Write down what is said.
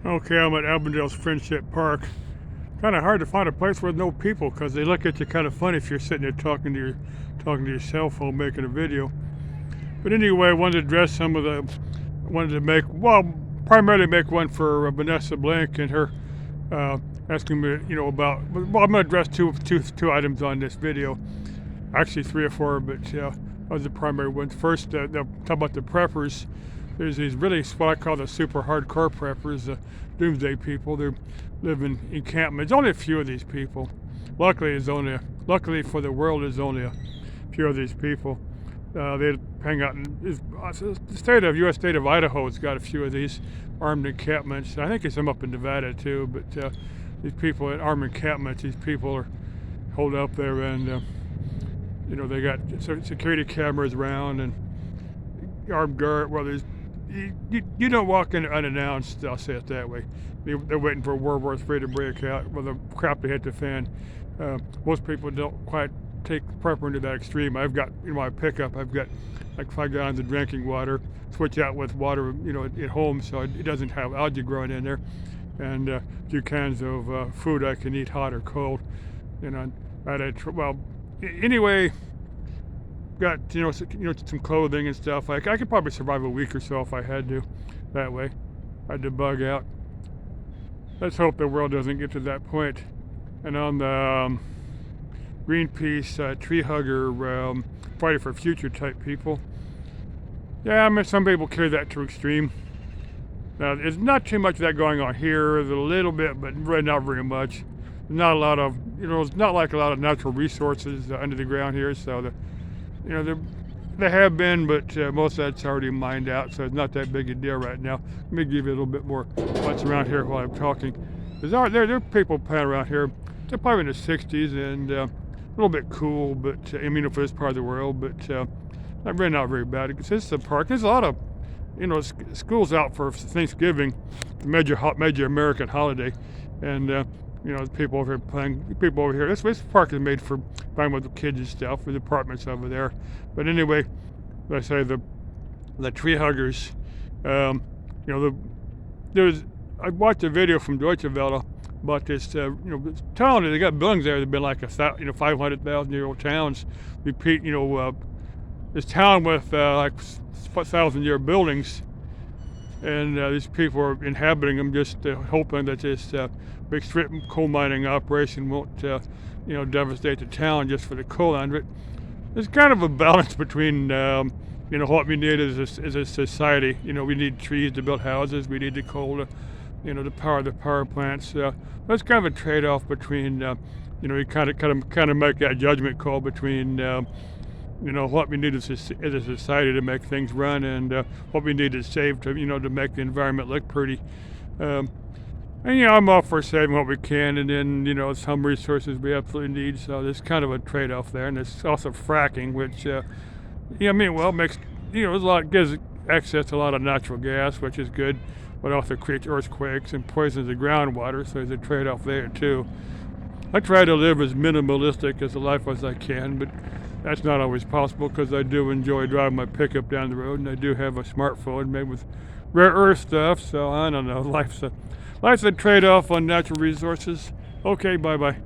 Okay, I'm at Albandale's Friendship Park. Kind of hard to find a place with no people because they look at you kind of funny if you're sitting there talking to your cell phone making a video. But anyway, I wanted to address wanted to make, well, primarily make one for Venessa Blank and her asking me, about. Well, I'm going to address two items on this video. Actually, three or four, but those are the primary ones. First, they'll talk about the preppers. There's these really what I call the super hardcore preppers, doomsday people. They live in encampments. Only a few of these people. Luckily for the world, there's only a few of these people. They hang out in the U.S. state of Idaho has got a few of these armed encampments. I think there's some up in Nevada too. But these people at armed encampments, these people are holed up there, and they got security cameras around and armed guard. Well, you don't walk in unannounced. I'll say it that way. They're waiting for World War III to break out. Well, the crap they hit the fan. Most people don't quite take prepper into that extreme. I've got in my pickup. I've got like 5 gallons of drinking water. Switch out with water, at home, so it doesn't have algae growing in there, and a few cans of food I can eat hot or cold. Anyway. Got some clothing and stuff. I could probably survive a week or so if I had to. That way, I had to bug out. Let's hope the world doesn't get to that point. And on the Greenpeace tree hugger, Friday for Future type people. Yeah, I mean, some people carry that to extreme. Now, there's not too much of that going on here. There's a little bit, but really not very much. There's not a lot of, it's not like a lot of natural resources under the ground here, so they have been, but most of that's already mined out, so it's not that big a deal right now. Let me give you a little bit more what's around here while I'm talking. There are people playing around here. They're probably in the 60s and a little bit cool, but for this part of the world, but not very bad. It's a park. There's a lot of, schools out for Thanksgiving, the major American holiday, and people over here playing. People over here. This park is made for playing with the kids and stuff. With apartments over there. But anyway, like I say, the tree huggers. I watched a video from Deutsche Welle about this. Town. They got buildings there that've been like 500,000-year-old towns. Repeat. This town with like 1,000-year buildings. And these people are inhabiting them, just hoping that this big strip coal mining operation won't, devastate the town just for the coal under it. There's kind of a balance between, what we need as a society. We need trees to build houses. We need the coal to, power the power plants. That's kind of a trade-off between, you kind of make that judgment call between. What we need as a society to make things run, and what we need to save to make the environment look pretty. I'm all for saving what we can, and then some resources we absolutely need. So there's kind of a trade-off there, and there's also fracking, which makes gives access to a lot of natural gas, which is good, but also creates earthquakes and poisons the groundwater. So there's a trade-off there too. I try to live as minimalistic as a life as I can, but that's not always possible because I do enjoy driving my pickup down the road, and I do have a smartphone made with rare earth stuff. So I don't know. Life's a trade-off on natural resources. Okay, bye-bye.